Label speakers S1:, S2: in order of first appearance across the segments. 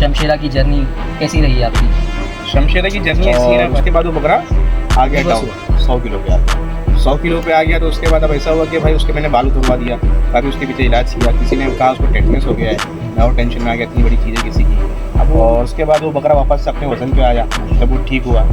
S1: शमशेरा की जर्नी कैसी रही आपकी?
S2: शमशेरा की जर्नी ऐसी है, उसके बाद वो बकरा आ गया डाउन 100 किलो पे आ गया। 100 किलो पे आ गया तो उसके बाद अब ऐसा हुआ कि भाई उसके मैंने बाल उतरवा दिया, काफ़ी उसके पीछे इलाज किया, किसी ने कहा उसको टेटनेस हो गया है, मैं और टेंशन में आ गया, इतनी बड़ी चीज़ है किसी की। अब और उसके बाद वो बकरा वापस से अपने वजन पे आया जब वो ठीक हुआ।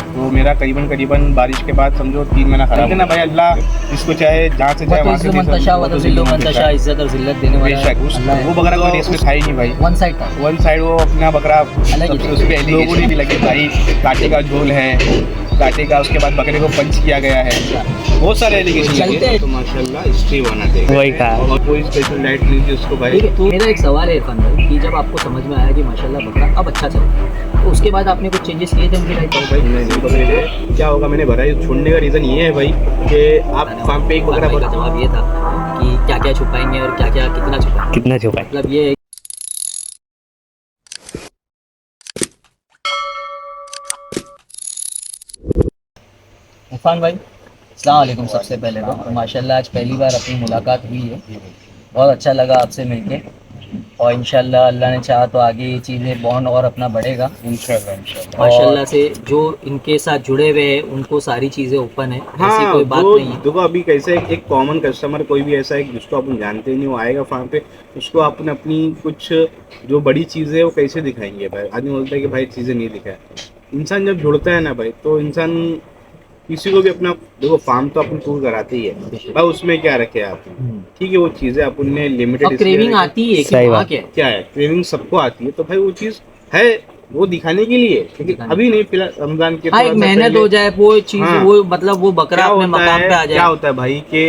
S2: तो मेरा करीबन बारिश के बाद समझो 3 महीना खराब ना भाई, अल्लाह इसको चाहे जहाँ से चाहे वहाँ से
S1: इज्जत और जिल्लत देने वाला
S2: बेशक वो बकरा कोई रेस में था ही नहीं भाई,
S1: वन साइड था।
S2: वन साइड वो अपना बकरा उस पर लोगों भी लगे भाई कांटे का झोल है, कांटे का, उसके बाद बकरे को पंच किया गया है, बहुत सारे एलिगेशन लगे। तो माशाल्लाह हिस्ट्री बना देगा
S3: वही कहा
S2: और कोई स्पेशल डाइट नहीं थी उसको भाई।
S1: तो मेरा एक सवाल है इरफान भाई कि जब आपको समझ में आया कि माशाल्लाह बकरा अब अच्छा चल रहा है, तो उसके बाद आपने कुछ चेंजेस किए थे उनकी लाइफ में?
S2: भाई नहीं बकरे क्या होगा, मैंने भरा छोड़ने का रीज़न ये है भाई कि आप फार्म पे एक बकरा
S1: का जवाब ये था कि क्या क्या छुपाएंगे और क्या क्या कितना छुपाएंगे, मतलब ये इरफान भाई अस्सलाम वालेकुम। सबसे पहले तो माशाल्लाह आज पहली बार अपनी मुलाकात हुई है, बहुत अच्छा लगा आपसे मिलके और इंशाल्लाह अल्लाह ने चाहा तो आगे ये चीज़ें बॉन्ड और अपना बढ़ेगा इंशाल्लाह। माशाल्लाह से जो इनके साथ जुड़े हुए हैं उनको सारी चीज़ें ओपन है, ऐसी कोई बात नहीं है।
S2: देखो अभी कैसे एक कॉमन कस्टमर कोई भी ऐसा है जिसको अपन जानते नहीं, वो आएगा फार्म पे, उसको अपन अपनी कुछ जो बड़ी चीज़ें वो कैसे दिखाएंगे भाई। आदमी बोलता है कि भाई चीज़ें नहीं दिखाए, इंसान जब जुड़ता है ना भाई तो इंसान किसी को भी अपना, देखो फार्म तो अपन टूर कराते ही है भाई, उसमें क्या रखे आप, ठीक है वो चीजें अपन ने लिमिटेड
S1: क्रेविंग आती है कि वहाँ क्या
S2: है, क्रेविंग सबको आती है, तो भाई वो चीज है वो दिखाने के लिए, लेकिन अभी नहीं, फिलहाल रमजान के
S1: एक मेहनत हो जाए वो चीज, वो मतलब वो बकरा अपने मकाम पे आ जाए।
S2: क्या होता है भाई कि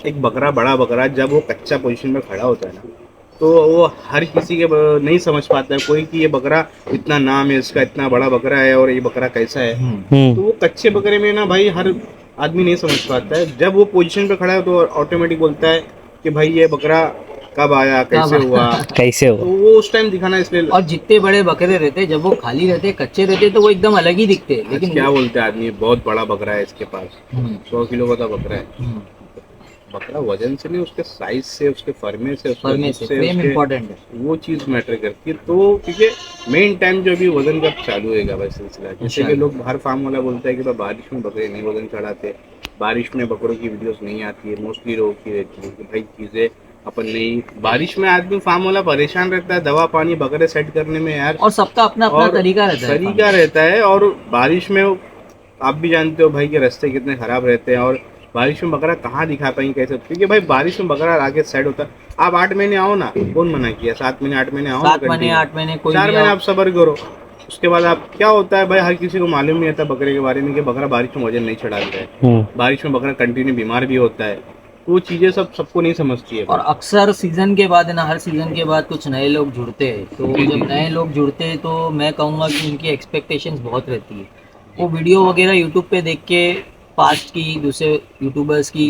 S2: एक बकरा, बड़ा बकरा जब वो कच्चा पोजीशन में खड़ा होता है ना, तो वो हर किसी के नहीं समझ पाता है कोई कि ये बकरा इतना नाम है इसका, इतना बड़ा बकरा है और ये बकरा कैसा है। तो वो कच्चे बकरे में ना भाई हर आदमी नहीं समझ पाता है, जब वो पोजीशन पे खड़ा है तो ऑटोमेटिक बोलता है कि भाई ये बकरा कब आया, कैसे हुआ तो वो उस टाइम दिखाना इसलिए।
S1: और जितने बड़े बकरे रहते जब वो खाली रहते कच्चे रहते तो वो एकदम अलग ही दिखते, लेकिन
S2: क्या बोलते हैं आदमी बहुत बड़ा बकरा है इसके पास, 100 किलो का तो बकरा है। बकरा वजन से नहीं, उसके साइज से, उसके फर्मे से
S1: फ्रेम इम्पोर्टेंट है,
S2: वो चीज मैटर करती है। तो क्योंकि मेन टाइम जो अभी वजन का चालू होगा भाई सिलसिला, जैसे कि लोग हर फार्म वाला बोलता है कि भाई बारिश में बकरे नहीं वजन चढ़ाते, बारिश में बकरों की वीडियोस नहीं आती है, मोस्टली लोगों की रहती है कि भाई चीजें अपन नहीं, बारिश में आदमी फार्म वाला परेशान रहता है दवा पानी बकरे सेट करने में यार,
S1: और सबका अपना अपना तरीका
S2: रहता है। और बारिश में आप भी जानते हो भाई के रास्ते कितने खराब रहते हैं, और बारिश में बकरा कहाँ दिखा पाएंगे कैसे, क्योंकि भाई बारिश में बकरा आगे साइड होता है। आप 8 महीने आओ ना, कौन मना किया, 7 महीने 8 महीने आओ,
S1: 7 महीने 8 महीने
S2: 4 महीने आप सब्र करो, उसके बाद आप क्या होता है भाई हर किसी को मालूम नहीं रहता बकरे के बारे में कि बकरा बारिश में वजन नहीं चढ़ाता है, बारिश में बकरा कंटिन्यू बीमार भी होता है, तो वो चीजें सबको नहीं समझती है।
S1: और अक्सर सीजन के बाद ना, हर सीजन के बाद कुछ नए लोग जुड़ते हैं, तो जब नए लोग जुड़ते हैं तो मैं कहूँगा कि उनकी एक्सपेक्टेशंस बहुत रहती है, वो वीडियो वगैरह यूट्यूब पे देख के पास्ट की दूसरे यूट्यूबर्स की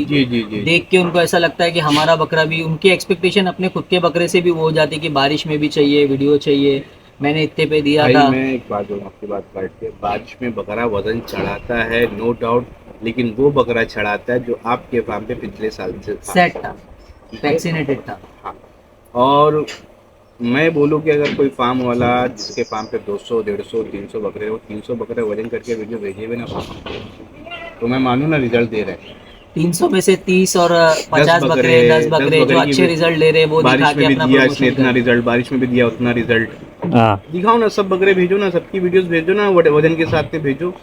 S1: देख के उनको ऐसा लगता है कि हमारा बकरा भी, उनकी एक्सपेक्टेशन अपने खुद के बकरे से भी वो हो जाती है कि बारिश में भी चाहिए वीडियो चाहिए, मैंने इतने पे दिया था।
S2: मैं एक बात बोलूँ आपकी बात काट के, बारिश में बकरा वजन चढ़ाता है नो डाउट, लेकिन वो बकरा चढ़ाता है जो आपके फार्म पे पिछले साल से
S1: सेट था, वैक्सीनेटेड था।
S2: हाँ, और मैं बोलूँ कि अगर कोई फार्म वाला जिसके फार्म पे 200 150 300 बकरे, वो 300 बकरे वजन करके वीडियो भेजे हुए ना तो मैं मानूँ ना रिजल्ट दे रहे हैं।
S1: 300 में से 30 और 50 बकरे 10 बकरे जो अच्छे रिजल्ट ले रहे हैं वो दिखा के अपना
S2: दिया इसने इतना रिजल्ट, बारिश में भी दिया उतना रिजल्ट, दिखाओ ना, सब बकरे भेजो ना, सबकी वीडियोस भेजो ना, वजन के साथ में भेजो।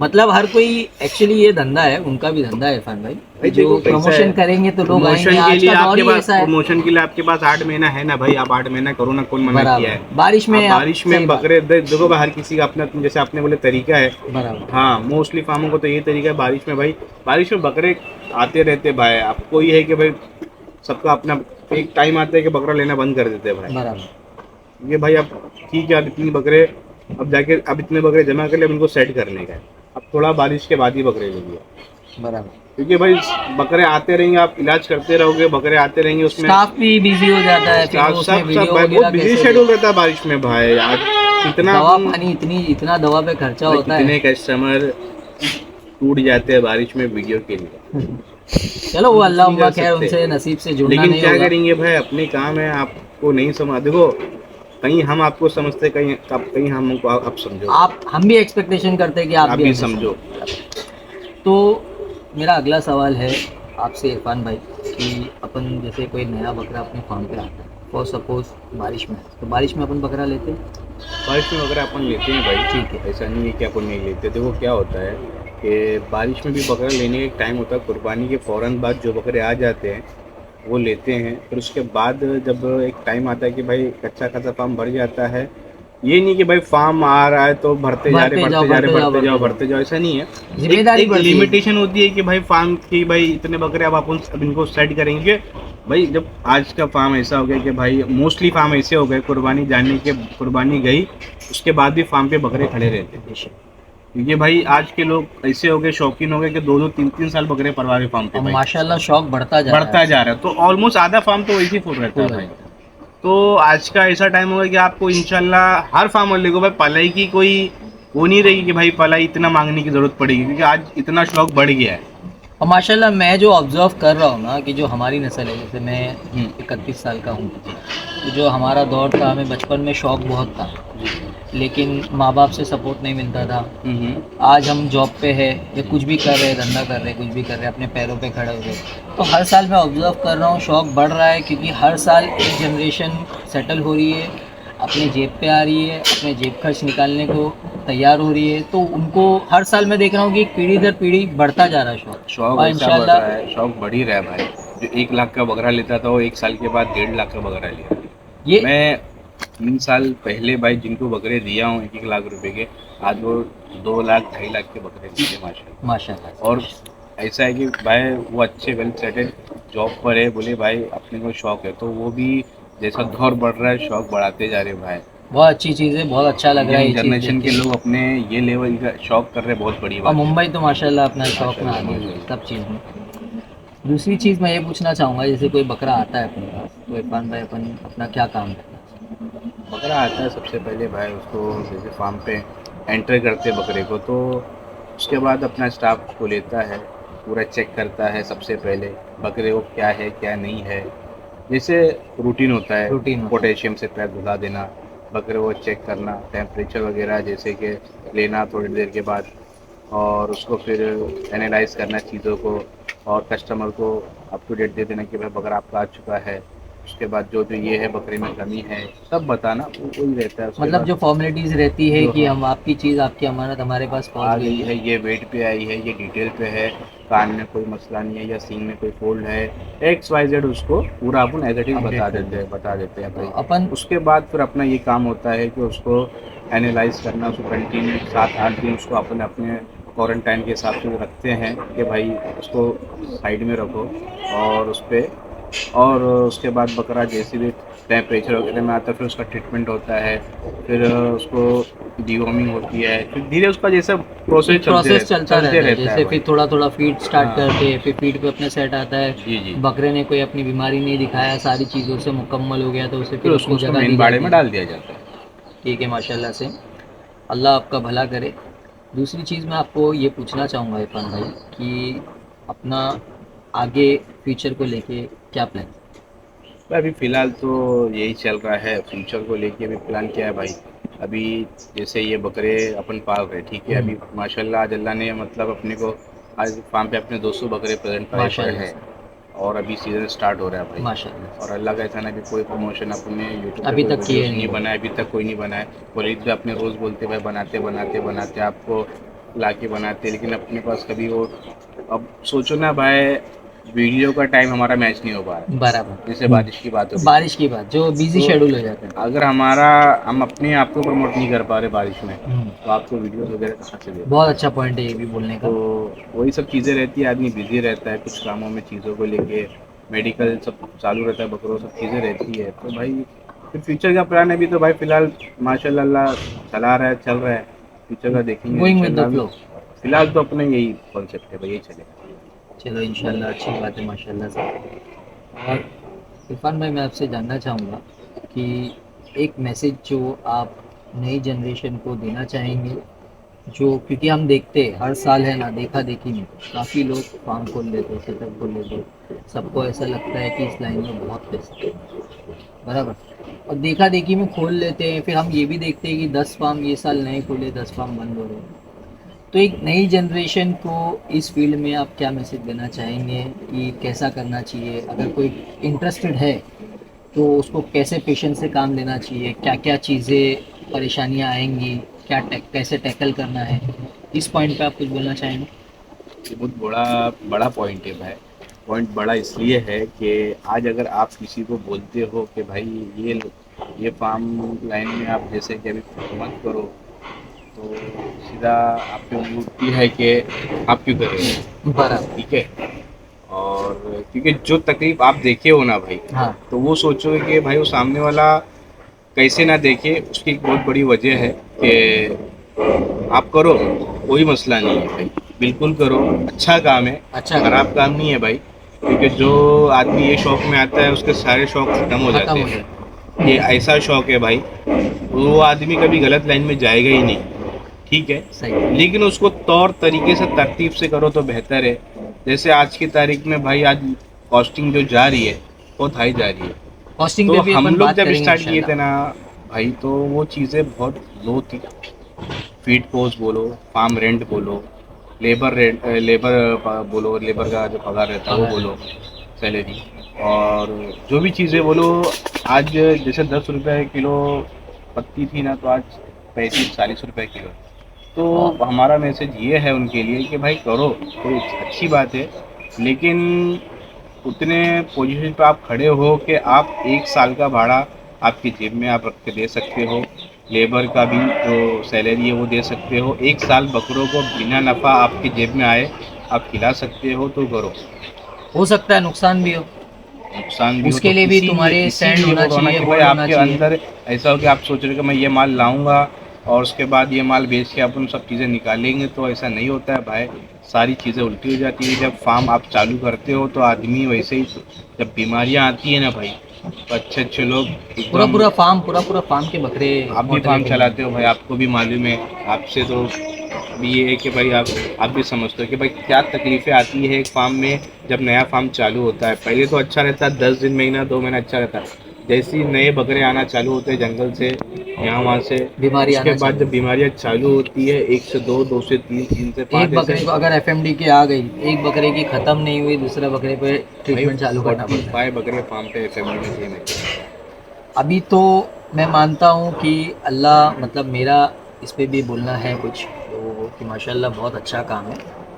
S1: मतलब हर कोई एक्चुअली ये धंधा है, उनका भी धंधा है इरफान भाई, जो प्रमोशन करेंगे तो लोग आएंगे। आज का दौर ही ऐसा है,
S2: प्रमोशन के लिए आपके पास 8 महीना है ना भाई, आप 8 महीना करो ना, कौन मना किया है।
S1: बारिश में
S2: बकरे देखो भाई, हर किसी का अपना जैसे आपने बोले तरीका है। हाँ, मोस्टली फार्मों को तो ये तरीका है बारिश में भाई, बारिश में बकरे आते रहते भाई, आपको ये है कि भाई सबका अपना एक टाइम आता है कि बकरा लेना बंद कर देते हैं भाई। ये भाई अब ठीक है, अब इतनी बकरे अब जाके अब इतने बकरे जमा कर ले, उनको सेट करने का है, अब थोड़ा बारिश के बाद ही बकरे लेंगे
S1: बराबर,
S2: क्योंकि भाई बकरे आते रहेंगे, आप इलाज करते रहोगे, बकरे आते रहेंगे, उसमें
S1: स्टाफ भी बिजी हो जाता है,
S2: सब बहुत बिजी शेड्यूल रहता है बारिश में भाई। आज इतना
S1: दवा पानी इतना दवा पे खर्चा होता है,
S2: कितने कस्टमर टूट जाते हैं बारिश में वीडियो के लिए।
S1: चलो वो अल्लाह खैर, उनसे नसीब से जुड़ना नहीं होगा,
S2: लेकिन क्या करेंगे भाई, अपने काम है, आपको नहीं समझ। देखो कहीं हम आपको समझते, कहीं हमको आप समझो,
S1: आप हम भी एक्सपेक्टेशन करते हैं कि आप
S2: आप
S1: भी
S2: भी
S1: हमें
S2: समझो।
S1: तो मेरा अगला सवाल है आपसे इरफान भाई कि अपन जैसे कोई नया बकरा अपने फार्म पे आता है फॉर सपोज बारिश में, तो बारिश में अपन बकरा लेते हैं।
S2: बारिश में अगर अपन लेते हैं
S1: ठीक है।
S2: भाई, ऐसा नहीं है कि अपन नहीं लेते। देखो क्या होता है कि बारिश में भी बकरा लेने का एक टाइम होता है, कुर्बानी के फ़ौरन बाद जो बकरे आ जाते हैं वो लेते हैं। फिर उसके बाद जब एक टाइम आता है कि भाई अच्छा खासा फार्म भर जाता है, ये नहीं कि भाई फार्म आ रहा है तो भरते जा रहे,
S1: भरते जाओ
S2: भरते जा रहे,
S1: भरते जाओ
S2: भरते जाओ,
S1: भरते
S2: भरते जाओ, ऐसा नहीं है।
S1: जाओ,
S2: एक
S1: जिम्मेदारी
S2: एक
S1: बढ़ती है।
S2: लिमिटेशन होती है कि भाई फार्म की, भाई इतने बकरे अब अपन अब इनको सेट करेंगे। भाई जब आज का फार्म ऐसा हो गया कि भाई मोस्टली फार्म ऐसे हो गए, कुर्बानी गई उसके बाद भी फार्म पे बकरे खड़े रहते हैं। क्योंकि भाई आज के लोग ऐसे हो गए, शौकीन हो गए कि 2-2 3-3 साल बकरे परवा रहे फार्म पे
S1: और
S2: भाई,
S1: माशाल्लाह शौक बढ़ता जा रहा
S2: बढ़ता जा रहा है। तो ऑलमोस्ट आधा फार्म तो वैसे ही फुल रहता है
S1: फुल
S2: भाई। तो आज का ऐसा टाइम होगा कि आपको इंशाल्लाह हर फार्म वाले को भाई पलाई की कोई वो नहीं रहेगी कि भाई पलाई इतना मांगने की जरूरत पड़ेगी, क्योंकि आज इतना शौक बढ़ गया है।
S1: और माशाल्लाह मैं जो ऑब्ज़र्व कर रहा हूँ ना कि जो हमारी नस्ल है, जैसे मैं
S2: हम्म।
S1: 31 साल का हूँ, तो जो हमारा दौर था हमें बचपन में शौक बहुत था, लेकिन माँ बाप से सपोर्ट नहीं मिलता था। आज हम जॉब पे है या कुछ भी कर रहे हैं, धंधा कर रहे हैं, कुछ भी कर रहे हैं, अपने पैरों पे खड़े हुए, तो हर साल मैं ऑब्ज़र्व कर रहा हूँ शौक बढ़ रहा है, क्योंकि हर साल एक जनरेशन सेटल हो रही है, अपने जेब पे आ रही है, अपने जेब खर्च निकालने को तैयार हो रही है। तो उनको हर साल मैं देख रहा हूँ कि पीढ़ी दर पीढ़ी बढ़ता जा रहा है शौक।
S2: शौक
S1: और
S2: ऐसा बढ़ रहा
S1: इंशाल्लाह
S2: है, शौक बढ़ ही रहा है भाई। जो 1 लाख का बकरा लेता था वो 1 साल के बाद 1.5 लाख का बकरा ले रहा है।
S1: ये
S2: मैं 3 साल पहले भाई जिनको बकरे दिया हूँ 1-1 लाख रुपए के, आज वो 2 लाख 2.5 लाख के बकरे दिए माशाल्लाह।
S1: माशाल्लाह।
S2: और ऐसा है कि भाई वो अच्छे वेल सेटेड जॉब पर है, बोले भाई अपने को शौक है, तो वो भी जैसा दौर बढ़ रहा है शौक बढ़ाते जा रहे हैं भाई।
S1: बहुत अच्छी चीज़ है, बहुत अच्छा लग रहा है
S2: इंडियन
S1: ये चीज़
S2: जनरेशन
S1: देख
S2: के
S1: के।
S2: लोग अपने ये लेवल का शौक कर रहे हैं, बहुत बड़ी
S1: और
S2: बात है।
S1: मुंबई तो माशाल्लाह अपना शौक में
S2: माशाल्लाह
S1: आगे है
S2: माशाल्लाह।
S1: सब चीज़ में। दूसरी चीज़ मैं ये पूछना चाहूँगा, जैसे कोई बकरा आता है अपने पास, तो इरफान भाई अपन अपना क्या काम करता
S2: बकरा आता है सबसे पहले भाई उसको जैसे फार्म पे एंटर करते हैं बकरे को, तो उसके बाद अपना स्टाफ को लेता है, पूरा चेक करता है सबसे पहले बकरे को क्या है क्या नहीं है। जैसे रूटीन होता है,
S1: रूटीन होता है।
S2: पोटेशियम से पैर धुला देना, बकरे को चेक करना, टेम्परेचर वगैरह जैसे कि लेना थोड़ी देर के बाद, और उसको फिर एनालाइज करना चीज़ों को, और कस्टमर को अप टू डेट दे देना कि भाई बकरा आपका आ चुका है। उसके बाद जो जो ये है बकरे में कमी है सब बताना, वो वही रहता है। उसके
S1: मतलब
S2: बाद
S1: जो फॉर्मेलिटीज़ रहती है
S2: जो
S1: कि
S2: हाँ
S1: हम आपकी चीज़, आपकी अमानत हमारे पास
S2: आ
S1: पहुंच
S2: गई
S1: गई
S2: है,
S1: है।
S2: ये वेट पे आई है, ये डिटेल पे है, कान में कोई मसला नहीं है या सींग में कोई फोल्ड है, XYZ उसको पूरा अपन एज इट इज
S1: अपडेट कर
S2: बता देते हैं
S1: तो
S2: भाई।
S1: अपन
S2: उसके बाद फिर अपना ये काम होता है कि उसको एनालाइज करना, उसको कंटिन्यू 7-8 दिन उसको अपने अपने क्वारंटाइन के हिसाब से रखते हैं कि भाई उसको साइड में रखो, और उस पर, और उसके बाद बकरा जैसे भी टेम्परेचर वगैरह में आता है फिर उसका ट्रीटमेंट होता है, फिर उसको डिवॉर्मिंग होती है, फिर धीरे उसका जैसा प्रोसेस
S1: चलता रहता है। जैसे
S2: भाई।
S1: फिर थोड़ा थोड़ा फीड स्टार्ट
S2: हाँ
S1: करते हैं, फिर फीड पे अपने सेट आता है,
S2: जी जी।
S1: बकरे ने कोई अपनी बीमारी नहीं दिखाया, सारी चीज़ों से मुकम्मल हो गया, तो उसे
S2: फिर
S1: फिर
S2: उसको
S1: अपनी
S2: उसको
S1: जगह
S2: मेन
S1: दी
S2: बाड़े
S1: जाती
S2: में
S1: है।
S2: डाल दिया जाता है।
S1: ठीक है माशाल्लाह से, अल्लाह आपका भला करे। दूसरी चीज़ मैं आपको ये पूछना चाहूँगा इरफान भाई कि अपना आगे फ्यूचर को लेके क्या प्लान?
S2: भाई अभी फ़िलहाल तो यही चल रहा है, फ्यूचर को लेके अभी प्लान क्या है भाई। अभी जैसे ये बकरे अपन पाल रहे ठीक है, अभी माशाल्लाह आज अल्लाह ने मतलब अपने को आज फार्म पे अपने 200 बकरे प्रेजेंट पाए पड़े
S1: माशाल्लाह
S2: हैं,
S1: से,
S2: और अभी सीज़न स्टार्ट हो रहा है भाई।
S1: माशाल्लाह
S2: और अल्लाह का एहसान है, अभी कोई प्रमोशन अपने यूट्यूब पे
S1: अभी
S2: कोई
S1: तक किए
S2: वीडियोस
S1: नहीं
S2: नहीं
S1: है।
S2: बनाए, अभी तक कोई नहीं बनाए। कोलीग भी अपने रोज़ बोलते भाई बनाते बनाते बनाते आपको ला के बनाते, लेकिन अपने पास कभी वो, अब सोचो ना भाई, वीडियो का टाइम हमारा मैच नहीं हो पा रहा है।
S1: बराबर।
S2: जैसे बारिश की बात हो रही
S1: बारिश की बात जो बिजी
S2: तो
S1: शेड्यूल हो जाता है।
S2: अगर हम अपने आप को प्रमोट नहीं कर पा रहे बारिश में, तो आपको वीडियोस वगैरह कहाँ से दे
S1: बहुत
S2: पाएंगे।
S1: अच्छा पॉइंट है ये भी बोलने
S2: तो
S1: का।
S2: वही सब चीज़ें रहती है, आदमी बिजी रहता है कुछ कामों में, चीज़ों को लेके, मेडिकल सब चालू रहता है, बकरों सब चीज़ें रहती है। तो भाई फिर फ्यूचर का प्लान अभी तो भाई फ़िलहाल माशाल्लाह अल्लाह चला रहा है, चल रहा है। फ्यूचर का देखेंगे
S1: गोइंग विद द
S2: इंशाल्लाह।
S1: फ्लो।
S2: फ़िलहाल तो अपने यही कॉन्सेप्ट है भाई, यही चलेगा।
S1: चलो इंशाल्लाह अच्छी बात है माशाल्लाह से। और इरफान भाई मैं आपसे जानना चाहूँगा कि एक मैसेज जो आप नई जनरेशन को देना चाहेंगे जो क्योंकि हम देखते हैं हर साल है ना, देखा देखी में काफ़ी लोग फार्म खोल लेते हैं, सेटअप खोल लेते हैं, सबको ऐसा लगता है कि इस लाइन में बहुत पैसा है, बराबर। और देखा देखी में खोल लेते हैं, फिर हम ये भी देखते हैं कि 10 फार्म ये साल नए खोले, 10 फार्म बंद हो रहे हैं। तो एक नई जनरेशन को इस फील्ड में आप क्या मैसेज देना चाहेंगे कि कैसा करना चाहिए, अगर कोई इंटरेस्टेड है तो उसको कैसे पेशेंस से काम लेना चाहिए, क्या क्या चीज़ें परेशानियाँ आएंगी, कैसे टैकल करना है, इस पॉइंट पे आप कुछ बोलना चाहेंगे?
S2: ये बहुत बड़ा बड़ा पॉइंट है भाई। पॉइंट बड़ा इसलिए है कि आज अगर आप किसी को बोलते हो कि भाई ये फार्म लाइन में आप जैसे कि अभी मत करो, तो सीधा आप पे उंगली उठती है कि आप क्यों कर रहे हो।
S1: बराबर।
S2: ठीक है। और क्योंकि जो तकलीफ आप देखे हो ना भाई,
S1: हाँ।
S2: तो वो सोचोगे कि भाई वो सामने वाला कैसे ना देखे, उसकी एक बहुत बड़ी वजह है कि आप करो, कोई मसला नहीं है भाई, बिल्कुल करो, अच्छा काम है,
S1: अच्छा,
S2: खराब काम नहीं है भाई। क्योंकि जो आदमी ये शौक में आता है उसके सारे शौक खत्म हो
S1: खत्म
S2: जाते
S1: हो
S2: हैं।
S1: जाए।
S2: ये ऐसा शौक है भाई, वो आदमी कभी गलत लाइन में जाएगा ही नहीं। ठीक है।
S1: सही।
S2: लेकिन उसको तौर तरीके से तरतीब से करो तो बेहतर है। जैसे आज की तारीख में भाई, आज कॉस्टिंग जो जा रही है बहुत हाई जा रही है।
S1: कॉस्टिंग
S2: तो
S1: पे भी
S2: हम
S1: अपन
S2: लोग
S1: बात
S2: जब
S1: करेंगे
S2: स्टार्ट किए थे
S1: इंशाल्लाह।
S2: ना भाई, तो वो चीज़ें बहुत लो थी। फीड कोर्स बोलो, फार्म रेंट बोलो, लेबर रेंट, बोलो, लेबर का जो पगार रहता है वो
S1: पगार।
S2: बोलो, सैलरी, और जो भी चीज़ें बोलो। आज जैसे 10 रुपये किलो पत्ती थी ना, तो आज 35-40 रुपये किलो। तो हमारा मैसेज ये है उनके लिए कि भाई करो, कोई अच्छी बात है, लेकिन उतने पोजीशन पे आप खड़े हो कि आप 1 साल का भाड़ा आपकी जेब में आप रख के दे सकते हो, लेबर का भी जो सैलरी है वो दे सकते हो, 1 साल बकरों को बिना नफ़ा आपकी जेब में आए आप खिला सकते हो, तो करो।
S1: हो सकता है नुकसान भी हो,
S2: नुकसान भी हो तो
S1: उसके लिए भी तुम्हारे स्टैंड
S2: इसीलिए
S1: होना
S2: बोल रहा हूँ ना
S1: चाहिए,
S2: कि भाई
S1: बोर्ड होना
S2: आपके
S1: चाहिए।
S2: अंदर ऐसा हो कि आप सोच रहे हो कि मैं ये माल लाऊंगा और उसके बाद ये माल बेच के अपन सब चीज़ें निकालेंगे, तो ऐसा नहीं होता है भाई। सारी चीज़ें उल्टी हो जाती है। जब फार्म आप चालू करते हो तो आदमी वैसे ही, जब बीमारियाँ आती है ना भाई, तो अच्छे अच्छे लोग
S1: पूरा
S2: एकदम।
S1: पूरा फार्म, पूरा फार्म के बकरे
S2: आप भी फार्म
S1: मोर्टेलिटी में।
S2: चलाते हो भाई, आपको भी मालूम है। आपसे तो अभी ये है कि भाई आप भी समझते हो कि भाई क्या तकलीफ़ें आती है एक फार्म में जब नया फार्म चालू होता है। पहले तो अच्छा रहता है, 10 दिन, महीना, 2 महीना अच्छा रहता है। जैसे ही नए बकरे आना चालू होते हैं जंगल से, यहाँ वहाँ से,
S1: बीमारी
S2: उसके
S1: आना
S2: बाद
S1: चालू
S2: जब
S1: होती
S2: बीमारियाँ चालू होती है, 1 से 2, 2 से 3, 3 से 5,
S1: है। एक
S2: ऐसे
S1: बकरे को अगर एफएमडी की आ गई, एक बकरे की ख़त्म नहीं हुई, दूसरे बकरे पे
S2: भाई
S1: ट्रीटमेंट चालू करना पड़ता है।
S2: 45 बकरे फार्म पे फैमिली में थे मेरे।
S1: अभी तो मैं मानता हूँ कि अल्लाह, मतलब मेरा इस पे भी बोलना है कुछ तो, कि माशाल्लाह बहुत अच्छा काम है,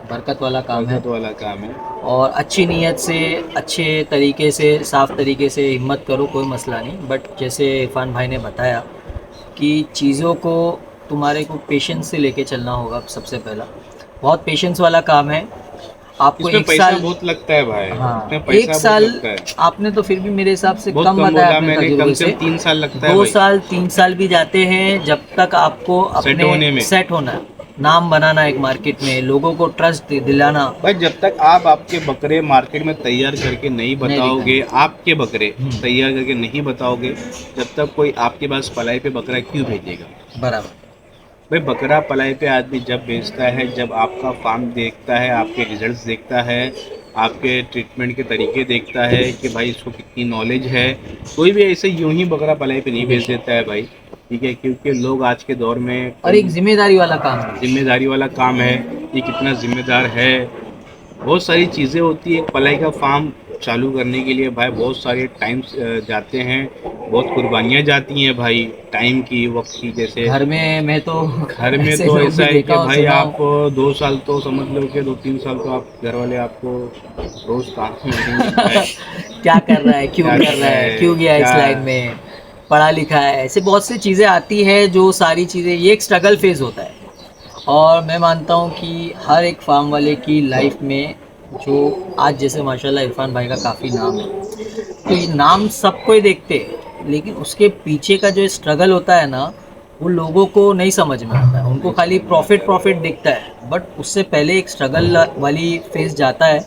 S1: बरकत वाला काम है।
S2: बरकत वाला काम है।
S1: और अच्छी नीयत से, अच्छे तरीके से, साफ़ तरीके से हिम्मत करो, कोई मसला नहीं। बट जैसे इरफान भाई ने बताया कि चीज़ों को तुम्हारे को पेशेंस से लेके चलना होगा सबसे पहला। बहुत पेशेंस वाला काम है। आपको
S2: इसमें
S1: एक
S2: पैसा
S1: साल,
S2: बहुत लगता है भाई,
S1: हाँ
S2: इसमें
S1: एक
S2: पैसा बहुत
S1: साल,
S2: लगता है।
S1: आपने तो फिर भी मेरे हिसाब से
S2: बहुत
S1: कम
S2: कम
S1: बताया
S2: बोला
S1: अपने
S2: मैंने, कम
S1: तजुर्बे
S2: से
S1: से।
S2: कम 3 साल लगता है
S1: दो
S2: भाई
S1: साल 3 साल भी जाते हैं जब तक आपको
S2: सेट
S1: अपने
S2: होने में।
S1: सेट होना है, नाम बनाना एक मार्केट में, लोगों को ट्रस्ट दिलाना।
S2: भाई जब तक आप आपके बकरे मार्केट में तैयार करके नहीं
S1: नहीं
S2: बताओगे,
S1: दिखाएंगे।
S2: आपके बकरे तैयार करके नहीं बताओगे, जब तक कोई आपके पास पलाई पे बकरा क्यों भेजेगा।
S1: बराबर।
S2: भाई बकरा पलाई पे आदमी जब बेचता है, जब आपका फार्म देखता है, आपके रिजल्ट्स देखता है, आपके ट्रीटमेंट के तरीके देखता है कि भाई इसको कितनी नॉलेज है। कोई भी ऐसे यूं ही बकरा पलाई पे नहीं बेच
S1: बेशक।
S2: देता है भाई। ठीक है, क्योंकि लोग आज के दौर में
S1: और
S2: कम
S1: एक जिम्मेदारी वाला काम है।
S2: जिम्मेदारी वाला काम है। ये कितना जिम्मेदार है, बहुत सारी चीज़ें होती है। एक पलाई का फार्म चालू करने के लिए भाई बहुत सारे टाइम्स जाते हैं, बहुत कुर्बानियाँ जाती हैं भाई, टाइम की, वक्त की। जैसे
S1: घर में मैं तो
S2: घर में
S1: ऐसे
S2: तो
S1: लोग
S2: ऐसा
S1: भी
S2: है
S1: देखा
S2: कि
S1: हूँ,
S2: भाई
S1: सुना
S2: आप
S1: हूँ।
S2: 2 साल तो समझ लो कि 2-3 साल तो आप घर वाले आपको रोज़ ताने मारेंगे भाई।
S1: क्या कर रहा है, क्यों
S2: क्या
S1: कर
S2: कर
S1: रहा
S2: रहा
S1: है,
S2: है
S1: क्यों गया इस
S2: क्या।
S1: लाइन में, पढ़ा लिखा है, ऐसे बहुत सी चीज़ें आती है। जो सारी चीज़ें, ये एक स्ट्रगल फेज़ होता है। और मैं मानता हूँ कि हर एक फार्म वाले की लाइफ में, जो आज जैसे माशाल्लाह इरफान भाई का काफ़ी नाम है, तो ये नाम सबको ही देखते हैं, लेकिन उसके पीछे का जो स्ट्रगल होता है ना, वो लोगों को नहीं समझ में आता है। उनको
S2: नहीं
S1: खाली
S2: समझ में आता
S1: प्रॉफिट
S2: है भाई।
S1: प्रॉफिट दिखता है, बट उससे पहले एक स्ट्रगल वाली फेज जाता है।